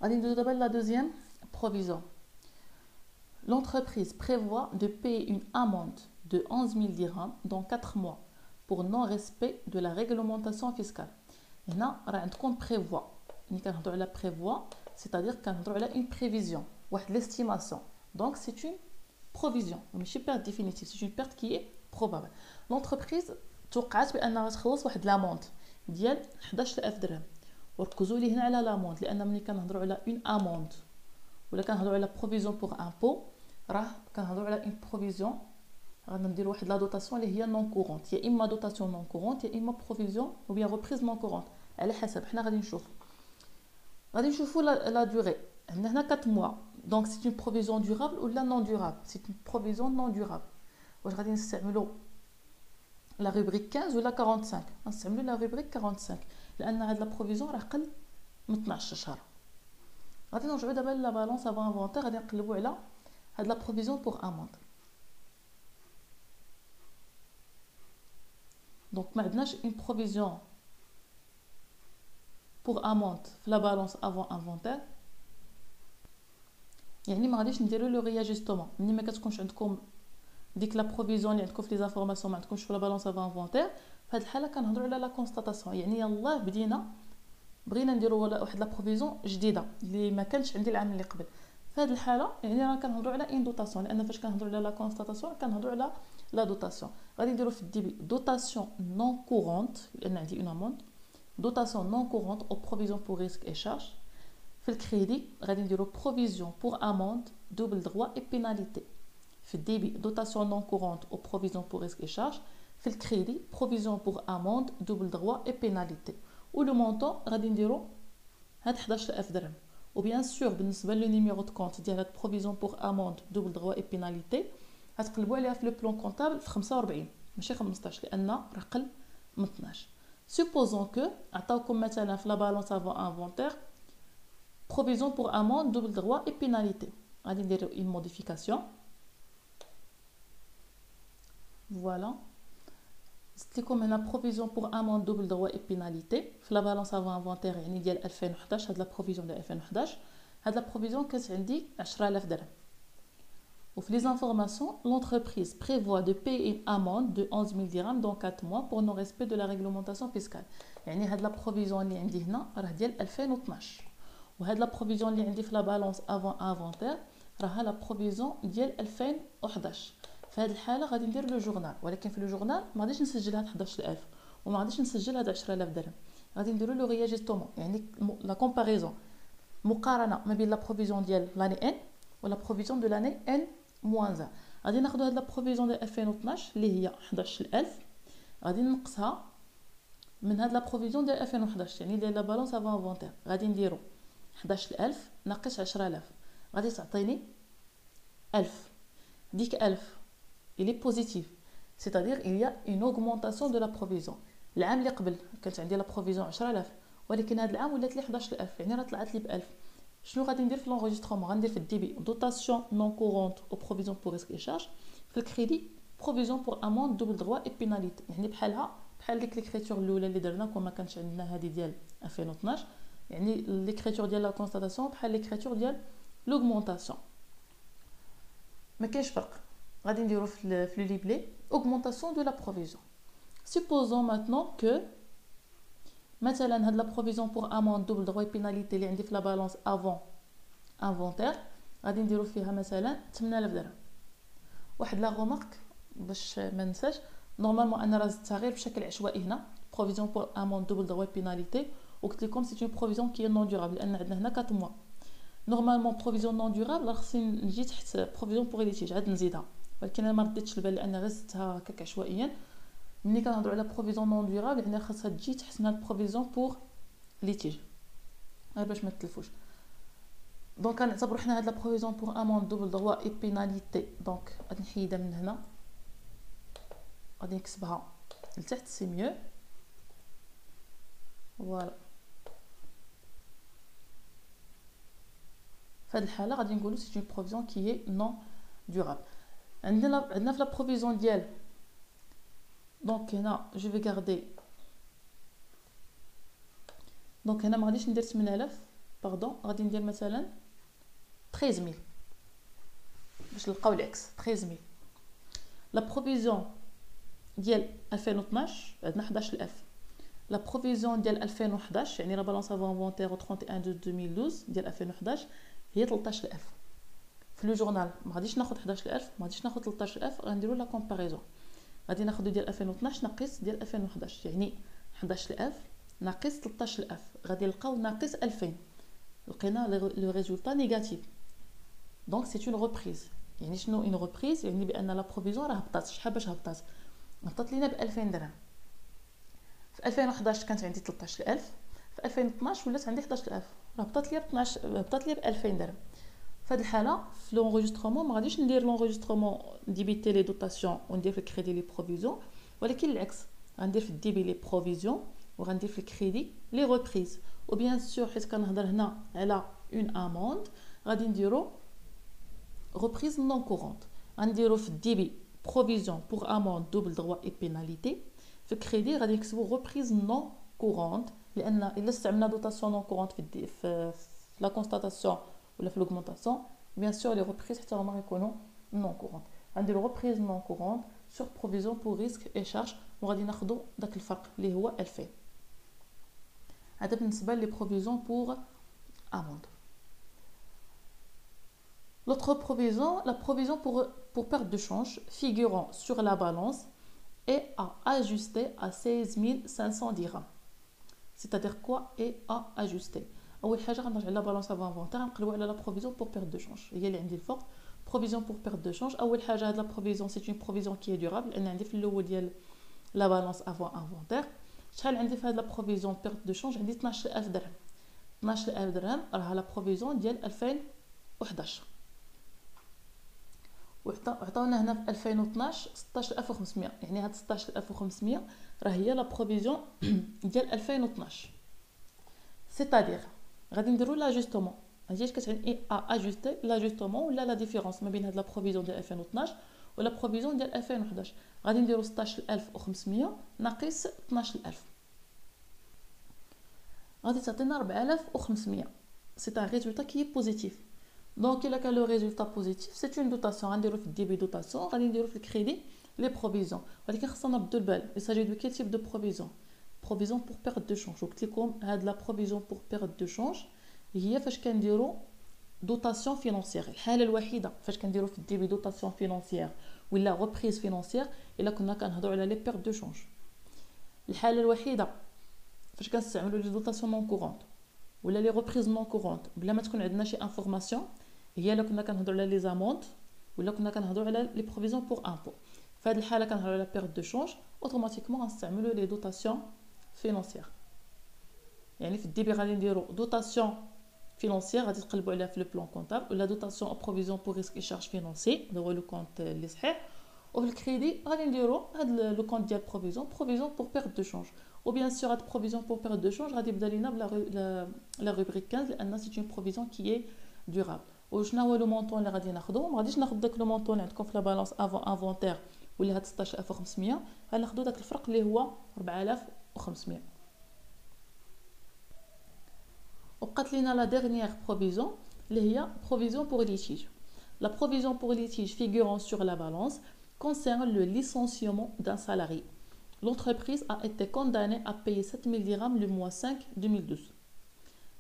غادي ندوزو دابا la deuxième provision. L'entreprise prévoit de payer une amende de 11 000 dirhams dans 4 mois pour non-respect de la réglementation fiscale. هنا راه عندكم prévoit. ملي كنهضروا على prévoit, c'est-à-dire كنهضروا على une prévision, واحد l'estimation. Donc c'est une provision, ماشي perte définitive, c'est une perte qui est probable. L'entreprise توقعت بانها غتخلص واحد لامونت ديال 11000 درهم. وركزوا لي هنا على لامونت لان ملي كنهضروا على اون اموند ولا كنهضروا على بروفيزيون بوغ امبو راه كنهضروا على اون بروفيزيون غنديروا واحد لا دوطاسيون اللي هي نون كورونت، يا اما دوطاسيون نون كورونت يا اما بروفيزيون او بيان ريبريز نون كورونت، على حسب. حنا غادي نشوفوا لا دوري. عندنا هنا 4 موا، دونك سي اون بروفيزيون دورابل ولا نون دورابل. سي اون بروفيزيون نون دورابل. واش غادي نستعملوا لا روبريك 15 ولا 45؟ غنستعملوا لا روبريك 45 لان هاد لا بروفيزيون راه قل من 12 شهر. غادي نرجعوا دابا لا بالونس افون انفونتير، غادي نقلبوا على هاد لا بروفيزيون بوغ اموند. دونك ما عندناش اون بروفيزيون بوغ اموند في لا بالونس افون انفونتير، يعني ما غاديش نديروا لو رياجستومون. ملي ما كتكونش عندكم ديك لا بروفيزيون اللي عندكم في لي زانفورماسيون ما عندكمش في لا بالونس افون انفونتير، في هاد الحاله كنهضروا على لا كونستاتاسيون. يعني يلاه بغينا نديروا واحد لا بروفيزيون جديده اللي ما كانش عندي العام اللي قبل. في هذه الحاله يعني راه كنهضروا على ان دوطاسيون، لان فاش كنهضروا على لا كونستاتاسيون كنهضروا على لا دوطاسيون. غادي نديروا في الديبي دوطاسيون نون كورونت لان عندي اون اموند، دوطاسيون نون كورونت او بروفيزيون بور ريسك اي شارج. في الكريدي غادي نديروا بروفيزيون بور اموند دوبل دروا اي بيناليتي. في الديبي دوطاسيون نون كورونت او بروفيزيون بور ريسك اي شارج. في الكريدي بروفيزيون بور اموند دوبل دروا اي بيناليتي. و لو مونطون غادي نديرو هاد 11000 درهم. و بيان سور بالنسبه لو نيميرو دو كونت ديال هاد بروفيزيون بوغ اموند دوبل دروا اي بيناليتي غتقلبوا عليها في لو بلون كونطابل في 45 ماشي 15 لان راه قل من 12. سوبوزون كو عطاوكم مثلا في لا بالونس افون انفونتير بروفيزيون بوغ اموند دوبل دروا اي بيناليتي، غادي نديرو اون موديفيكاسيون. فوالا زدت لكم هنا بروفيزيون بوغ اموند دوبل دروا اي بيناليتي في لا بالونس افون انفونتير يعني ديال 2011. هاد لا بروفيزيون ديال 2011 هاد لا بروفيزيون كانت عندي 10000 درهم. وفي لي زانفورماسيون l'entreprise prévoit de payer une amende de 11 000 dirhams dans 4 mois pour non respect de la réglementation fiscale. يعني هاد لا بروفيزيون اللي عندي هنا راه ديال 2012، وهاد لا بروفيزيون اللي عندي في لا بالونس افون انفونتير راها لا بروفيزيون ديال 2011. في هذه الحاله غادي ندير لو جورنال، ولكن في لو جورنال ما غاديش نسجل هاد 11000 وما غاديش نسجل هاد 10000 درهم. غادي نديروا لو رياجستومون يعني لا كومباريزون، مقارنه ما بين لا بروفيزيون ديال لاني ان ولا بروفيزيون دو لاني ان موان 1. غادي ناخذ هاد لا بروفيزيون ديال 2012 اللي هي 11000 غادي نقصها من هاد لا بروفيزيون ديال 2011 يعني ديال لا بالونس افون انفونتير. غادي نديرو 11000 ناقص 10000 غادي تعطيني 1000. ديك 1000 il est positif, c'est-à-dire il y a une augmentation de la provision. العام اللي قبل كانت عندي لا بروفيزيون 10000 ولكن هذا العام ولات لي 11000 يعني راه طلعت لي ب 1000. شنو غادي ندير في لونغيسترومون؟ غندير في الديبي دوطاسيون نون كورونت او بروفيزيون بور ريسك اي شارج. في الكريدي بروفيزيون بور اموند دوبل دروا اي بيناليتي، يعني بحال ديك ليكريتور الاولى اللي درنا كون ما كانش عندنا هذه ديال 2012. يعني ليكريتور ديال لا كونستاتاسيون بحال ليكريتور ديال لوغمونطاسيون، ما كاينش فرق. غادي نديرو في لو ليبلي augmentation de la provision. Supposons maintenant que مثلا هاد لا بروفيزيون بوغ اموند دوبل دروا بيناليتي اللي عندي في لا بالونس افون انفونتير غادي نديرو فيها مثلا 8000 درهم. واحد لا غومارك باش ما ننساش، نورمالمون انا راه زدتها غير بشكل عشوائي هنا بروفيزيون بوغ اموند دوبل دروا بيناليتي، وقلت لكم سي اون بروفيزيون كي نون دورابل لان عندنا هنا 4 موا. نورمالمون بروفيزيون نون دورابل خصني نجي تحت بروفيزيون بوغ ليتيج عاد نزيدها، ولكن انا ما رديتش البال لان غير زدتها هكاك عشوائيا. ملي كنهضروا على بروفيزيون نون دورابل يعني خاصها تجي تحت من هاد بروفيزيون بوغ ليتيج غير باش ما تلفوش. دونك كنعتبروا حنا هاد لا بروفيزيون بوغ اموند دوبل دروا اي بيناليتي. دونك غادي نحيدها من هنا، غادي نكتبها لتحت سي ميو. فوالا في هاد الحاله غادي نقولوا سي اون بروفيزيون كي اي نون دورابل. عندنا في لا بروفيزيون ديال دونك هنا جو في غاردي. دونك هنا ما غاديش ندير 8000 باردون غادي ندير مثلا 13000 باش نلقاو الاكس 13000. لا بروفيزيون ديال 2012 عندنا 11000. لا بروفيزيون ديال 2011 يعني لا بالانس افون انفونتير 31 دو 2012 ديال 2011 هي 13000. في لو جورنال ما غاديش ناخذ 11000 ما غاديش ناخذ 13000 غنديروا لا كومباريزون غادي ناخذ ديال 2012 ناقص ديال 2011 يعني 11000 ناقص 13000 غادي نلقاو ناقص 2000 لقينا لو ريزولطا نيجاتيف. دونك سي اون ريبريز. يعني شنو اون ريبريز؟ يعني بان لا بروفيزيون راه هبطات. شحال باش هبطت لينا ب 2000 درهم. في 2011 كانت عندي 13000 في 2012 ولات عندي 11000 راه هبطت لي ب 2000 درهم. في هذه الحاله في لونجسترومون ما غاديش ندير لونجسترومون ديبيتي لي دوطاسيون وندير في الكريدي لي بروفيزيون ولكن العكس غندير في الديبي لي بروفيزيون وغندير في الكريدي لي ريبريز. وبيان سور حيت كنهضر هنا على اون اموند غادي نديرو ريبريز نون كورونت. غنديرو في الديبي بروفيزيون بور اموند دوبل دروا اي بيناليتي. في الكريدي غادي نكتبو ريبريز نون كورونت لان الا استعملنا دوطاسيون نون كورونت في لا كونستاتاسيون ولا في l'augmentation bien sûr les reprises حتى هما غيكونوا non courant. غنديروا reprise non courant sur provision pour risque et charge وغادي ناخذوا داك الفرق اللي هو 2000. هذا بالنسبه لي provision pour amende. L'autre provision, la provision pour perte de change figurant sur la balance est à ajuster à 16 500 dirhams. C'est-à-dire quoi est à ajuster؟ اول حاجه غنرجع على بالانس افون انفونتير نقلبوا على لا بروفيزيون بور بيرد دو شونج هي اللي عندي الفوق. بروفيزيون بور بيرد دو شونج اول حاجه هاد لا بروفيزيون سي اون بروفيزيون كي دورابل لان عندي في الاول ديال لا بالانس افون انفونتير. شحال عندي في هاد لا بروفيزيون بيرد دو شونج؟ عندي 12000 درهم. 12000 درهم راها لا بروفيزيون ديال 2011 وعطاونا هنا في 2012 16500 يعني هاد 16500 راه هي لا بروفيزيون ديال 2012. c'est-à-dire غادي نديرو لاجوستومون. هادي كتعني اجوستي لاجوستومون ولا لا ديفيرونس ما بين هاد لا بروفيزيون ديال 2012 ولا بروفيزيون ديال 2011. غادي نديرو 16500 ناقص 12000 غادي تعطينا 4500. سي ان ريزولتا كي بوزيتيف. دونك الا كان لو ريزولتا بوزيتيف سي اون دوطاسيون غنديرو في الديبي دوطاسيون غادي نديرو في الكريدي لي بروفيزيون ولكن خصنا نردو البال il s'agit de quel type de provision provision pour perte de change. وقلت لكم هاد لا provision pour perte de change هي فاش كنديرو دوطاسيون فينانسيير. الحاله الوحيده فاش كنديرو في الديبي دوطاسيون فينانسيير ولا ريبريز فينانسيير الا كنا كنهضروا على لي بيرت دو شونج. الحاله الوحيده فاش كنستعملوا لي دوطاسيون نون كورونت ولا لي ريبريز نون كورونت بلا ما تكون عندنا شي انفورماسيون هي الا كنا كنهضروا على لي زامونت ولا كنا كنهضروا على لي بروفيزيون بور امبو. في هذه الحاله كنهضروا على بيرت دو شونج اوتوماتيكمون غنستعملوا لي دوطاسيون فينانسيير. يعني في الديبي غادي نديرو دوطاسيون فينانسيير غادي تقلبوا عليها في لو بلان كونطابل ولا دوطاسيون او بروفيزيون بور ريسك اي شارج فينانسي هذا هو لو كونط اللي صحيح. وفي الكريدي غادي نديرو هاد لو كونط ديال بروفيزيون بور بيرت دو شونج. وبيان سور هاد بروفيزيون بور بيرت دو شونج غادي يبدا لينا بلا لا روبريك 15 لان سي اون بروفيزيون كي اي دورابل. وشنو هو لو مونطون اللي غادي ناخذو؟ ما غاديش ناخذ داك لو مونطون اللي عندكم في لا بالانس افون انفونتير ولا هاد 16500 غناخذو داك الفرق اللي هو 4500. وبقات لينا لا ديرنيير بروفيزيون اللي هي provision pour litige. La provision pour litige figurant sur la balance concerne le licenciement d'un salarié. L'entreprise a été condamnée à payer 7000 dirhams le mois 5 2012.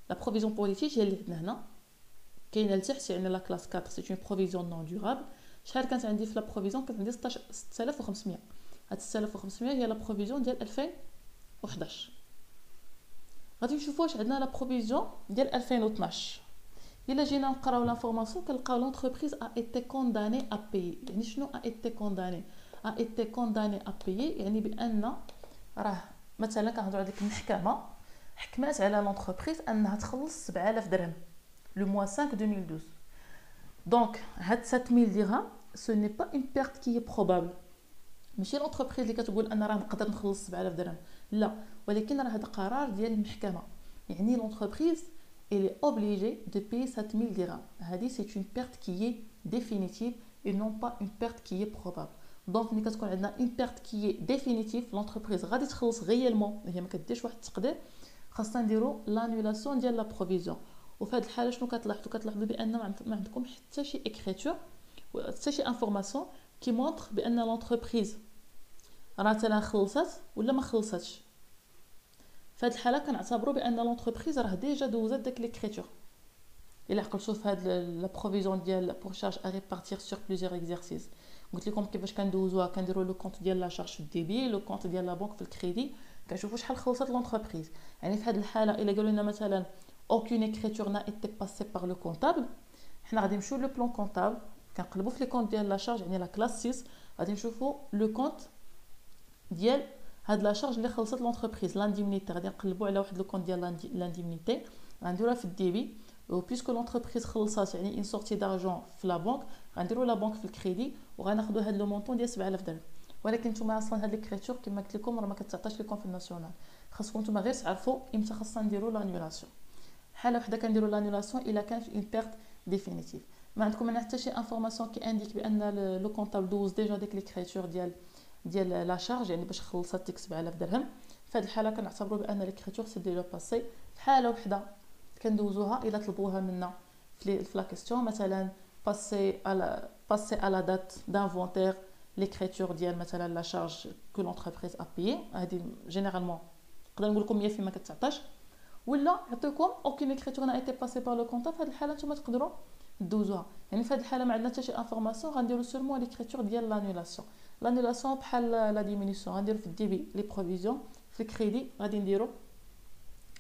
La provision pour litige هي اللي عندنا هنا كاينه لتحت يعني لا كلاس 4 سي اون بروفيزيون نون دورابل. شحال كانت عندي في لا بروفيزيون؟ كانت عندي 6500. هاد 6500 هي لا بروفيزيون ديال 2011. غادي نشوفوا واش عندنا لا بروفيزيون ديال 2012. الا جينا نقراو لانفورماسيون كنلقاو لونتربريز ا ايتي كونداني ا بايي. يعني شنو ا ايتي كونداني؟ ا ايتي كونداني ا بايي يعني بان راه مثلا كنهضروا على ديك المحكمه حكمات على لونتربريز انها تخلص 7000 درهم لو موا 5 2012. دونك هاد 7000 درهم سو ني با اون بيرت كي اي بروبابل. ماشي لونتربريز اللي كتقول انا راه نقدر نخلص 7000 درهم لا، ولكن راه هذا قرار ديال المحكمه. يعني لونتربريز elle est obligée de payer 7000 dirhams. C'est une perte qui est définitive et non pas une perte qui est probable. Donc ملي كتكون عندنا une perte qui est définitive l'entreprise غادي تخلص réellement هي ما كديرش واحد التقدير خاصنا نديرو l'annulation ديال la provision. وفي هذه الحاله شنو كتلاحظوا بان ما عندكم حتى شي اكريتور حتى شي انفورماسيون كي مونطر بان لونتربريز راه مثلا خلصت ولا ما خلصتش. في هذه الحاله كنعتبروا بان لونتربريز راه ديجا دوزات داك ليكريتور. الا عقلتوا في هاد لا بروفيزيون ديال بور شارج ا ريبارتير سور بليزيور اكزرسيس، قلت لكم كيفاش كندوزوها. كنديروا لو كونط ديال لا شارج في الديبي، لو كونط ديال لا بنك في الكريدي، كنشوفوا شحال خلصت لونتربريز. يعني في هذه الحاله الا قالوا لنا مثلا aucune écriture n'a été passée par le comptable، حنا غادي نمشيو لو بلان كونطابل، كنقلبوا في لي كونط ديال لا شارج يعني لا كلاس 6، غادي نشوفوا لو كونط ديال هاد لا شارج اللي خلصت لونتربريز لانديمنيتي. غادي نقلبوا على واحد لو كونط ديال لانديمنيتي، غنديروها في الديبي. و بيسكو لونتربريز خلصات يعني ان سورتي دارجون في لا بنك، غنديروا لا بنك في الكريدي وغناخذوا هاد لو مونطون ديال 7000 درهم. ولكن نتوما اصلا هاد ليكريتور كما قلت لكم راه ما كتعطاش لكم في الناسيونال، خاصكم نتوما غير تعرفوا امتى خاصنا نديروا لانيولاسيون. حاله وحده كنديروا لانيولاسيون الا كان في اون بيرت ديفينيتيف. ما عندكم هنا حتى شي انفورماسيون كي انديك بان لو كونطابل دوز ديجا ديك ليكريتور ديال لا شارج يعني باش خلصت ديك 7000 درهم. في هذه الحاله كنعتبروا بان ليكريتور سي ديجا باسي. حاله وحده كندوزوها الا طلبوها منا في لا كيسيون، مثلا passer à la date d'inventaire l'écriture ديال مثلا لا شارج كو لونتربريز ا بيي، هذه جينيرالمون نقدر نقول لكم 100% ما كتعطاش. ولا يعطيكم aucune écriture n'a été passée par le comptable، في هذه الحاله نتوما تقدروا دوزوها. يعني في هذه الحاله ما عندنا حتى شي انفورماسيون، غنديروا سولمون ليكريتور ديال لانيولاسيون. لانيولاسيون بحال لا ديمينيسيون غنديروا في الديبي لي بروفيزيون، في الكريدي غادي نديروا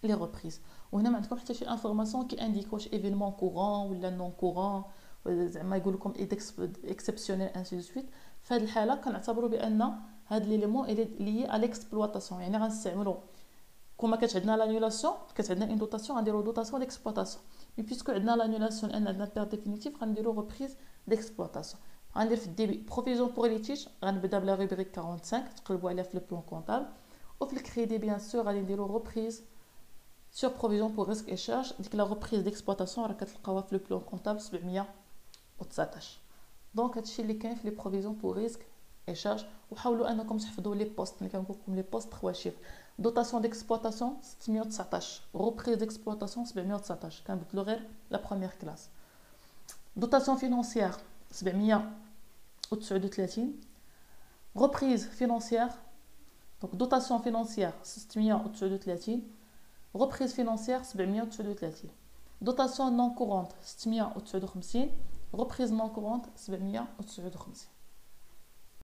لي ريبريز. وهنا ما عندكم حتى شي انفورماسيون كي انديك واش ايفينمون كورون ولا نون كورون، زعما يقول لكم اكسبسيونيل انسي دو سويت. في هذه الحاله كنعتبروا بان هاد ليليمون لي على ليكسبلوطاسيون، يعني غنستعملوا كما كانت عندنا لانيولاسيون كانت عندنا اون دوطاسيون غنديروا دوطاسيون ديكسبلوطاسيون. مي بيسكو عندنا لانيولاسيون لان عندنا بير ديفينيتيف غنديروا ريبريز ديكسبلوطاسيون. غندير في الديبي بروفيزيون بور ليتيج، غنبدا بلا روبريك 45 تقلبوا عليها في لو بلان كونطابل. وفي الكريدي بيان سور غادي نديروا ريبريز sur provision pour risque et charge. ديك لا reprise d'exploitation راه كتلقاوها في لو بلان كونطابل 719. دونك هادشي اللي كاين في لي بروفيزيون بور ريسك اي شارج. وحاولوا انكم تحفظوا لي بوست، ملي كنقول لكم لي بوست 3 شيف. دوطاسيون ديكسبلوطاسيون 619، reprise d'exploitation 719، كنبدلوا غير لا بروميير كلاس. دوطاسيون فينانسيير 739، reprise financière دونك دوطاسيون فينانسيير 639، reprise financière 739، dotation non courante 659، reprise non courante 759.